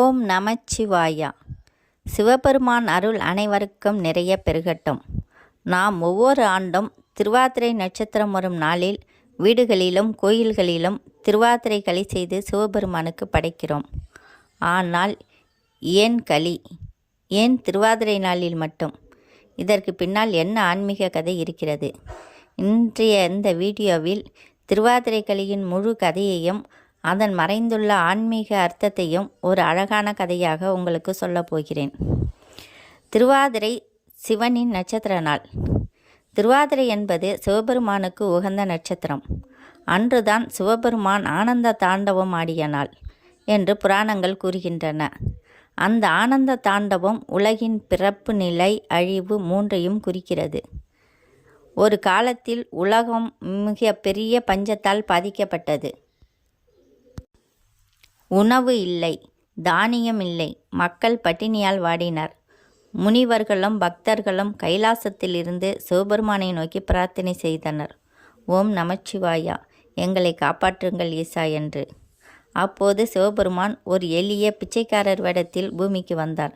ஓம் நமச்சிவாயா. சிவபெருமான் அருள் அனைவருக்கும் நிறைய பெருகட்டும். நாம் ஒவ்வொரு ஆண்டும் திருவாதிரை நட்சத்திரம் வரும் நாளில் வீடுகளிலும் கோயில்களிலும் திருவாதிரை களி செய்து சிவபெருமானுக்கு படைக்கிறோம். ஆனால் ஏன் களி? ஏன் திருவாதிரை நாளில் மட்டும்? இதற்கு பின்னால் என்ன ஆன்மீக கதை இருக்கிறது? இன்றைய இந்த வீடியோவில் திருவாதிரை களியின் முழு கதையையும் அதன் மறைந்துள்ள ஆன்மீக அர்த்தத்தையும் ஒரு அழகான கதையாக உங்களுக்கு சொல்லப் போகிறேன். திருவாதிரை சிவனின் நட்சத்திர நாள். திருவாதிரை என்பது சிவபெருமானுக்கு உகந்த நட்சத்திரம். அன்றுதான் சிவபெருமான் ஆனந்த தாண்டவம் ஆடிய நாள் என்று புராணங்கள் கூறுகின்றன. அந்த ஆனந்த தாண்டவம் உலகின் பிறப்பு, நிலை, அழிவு மூன்றையும் குறிக்கிறது. ஒரு காலத்தில் உலகம் மிக பெரிய பஞ்சத்தால் பாதிக்கப்பட்டது. உணவு இல்லை, தானியம் இல்லை, மக்கள் பட்டினியால் வாடினர். முனிவர்களும் பக்தர்களும் கைலாசத்திலிருந்து சிவபெருமானை நோக்கி பிரார்த்தனை செய்தனர். ஓம் நமச்சிவாயா, எங்களை காப்பாற்றுங்கள் ஈசா என்று. அப்போது சிவபெருமான் ஒரு எளிய பிச்சைக்காரர் வேடத்தில் பூமிக்கு வந்தார்.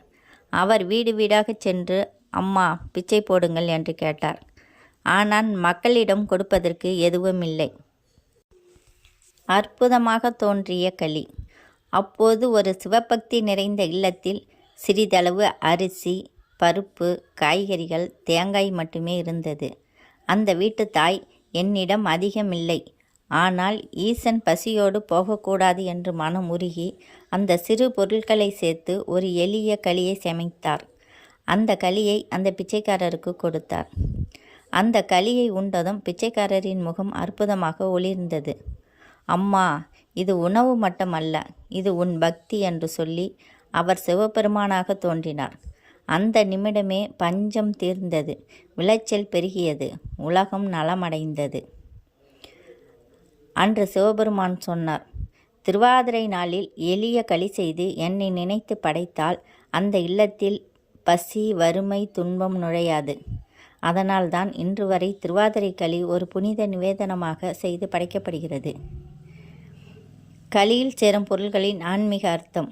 அவர் வீடு வீடாக சென்று அம்மா பிச்சை போடுங்கள் என்று கேட்டார். ஆனால் மக்களிடம் கொடுப்பதற்கு எதுவும் இல்லை. அற்புதமாக தோன்றிய களி. அப்போது ஒரு சிவபக்தி நிறைந்த இல்லத்தில் சிறிதளவு அரிசி, பருப்பு, காய்கறிகள், தேங்காய் மட்டுமே இருந்தது. அந்த வீட்டு தாய், என்னிடம் அதிகமில்லை, ஆனால் ஈசன் பசியோடு போகக்கூடாது என்று மனம் உருகி அந்த சிறு பொருட்களை சேர்த்து ஒரு எளிய களியை சமைத்தார். அந்த களியை அந்த பிச்சைக்காரருக்கு கொடுத்தார். அந்த களியை உண்டதும் பிச்சைக்காரரின் முகம் அற்புதமாக ஒளிர்ந்தது. அம்மா, இது உணவு மட்டுமல்ல, இது உன் பக்தி என்று சொல்லி அவர் சிவபெருமானாக தோன்றினார். அந்த நிமிடமே பஞ்சம் தீர்ந்தது, விளைச்சல் பெருகியது, உலகம் நலமடைந்தது. அன்று சிவபெருமான் சொன்னார், திருவாதிரை நாளில் எளிய களி செய்து என்னை நினைத்து படைத்தால் அந்த இல்லத்தில் பசி, வறுமை, துன்பம் நுழையாது. அதனால்தான் இன்று வரை திருவாதிரை களி ஒரு புனித நிவேதனமாக செய்து படைக்கப்படுகிறது. களியில் சேரும் பொருள்களின் ஆன்மீக அர்த்தம்.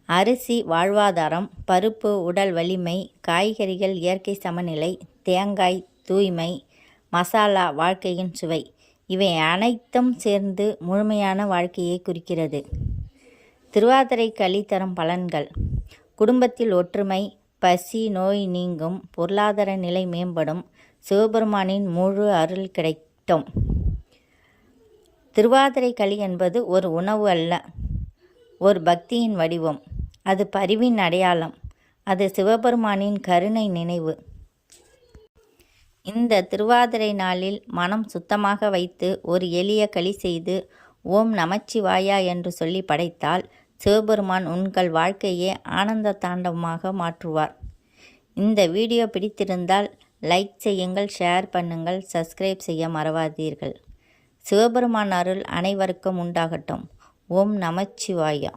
அரிசி வாழ்வாதாரம், பருப்பு உடல் வலிமை, காய்கறிகள் இயற்கை சமநிலை, தேங்காய் தூய்மை, மசாலா வாழ்க்கையின் சுவை. இவை அனைத்தும் சேர்ந்து முழுமையான வாழ்க்கையை குறிக்கிறது. திருவாதிரை களி தரும் பலன்கள். குடும்பத்தில் ஒற்றுமை, பசி நோய் நீங்கும், பொருளாதார நிலை மேம்படும், சிவபெருமானின் முழு அருள் கிடைக்கும். திருவாதிரை களி என்பது ஒரு உணவு அல்ல, ஒரு பக்தியின் வடிவம். அது பரிவின் அடையாளம். அது சிவபெருமானின் கருணை நினைவு. இந்த திருவாதிரை நாளில் மனம் சுத்தமாக வைத்து ஒரு எளிய களி செய்து ஓம் நமச்சிவாயா என்று சொல்லி படைத்தால் சிவபெருமான் உங்கள் வாழ்க்கையை ஆனந்த தாண்டவமாக மாற்றுவார். இந்த வீடியோ பிடித்திருந்தால் லைக் செய்யுங்கள், ஷேர் பண்ணுங்கள், சப்ஸ்கிரைப் செய்ய மறவாதீர்கள். சிவபெருமான் அருள் அனைவருக்கும் உண்டாகட்டும். ஓம் நமச்சிவாயா.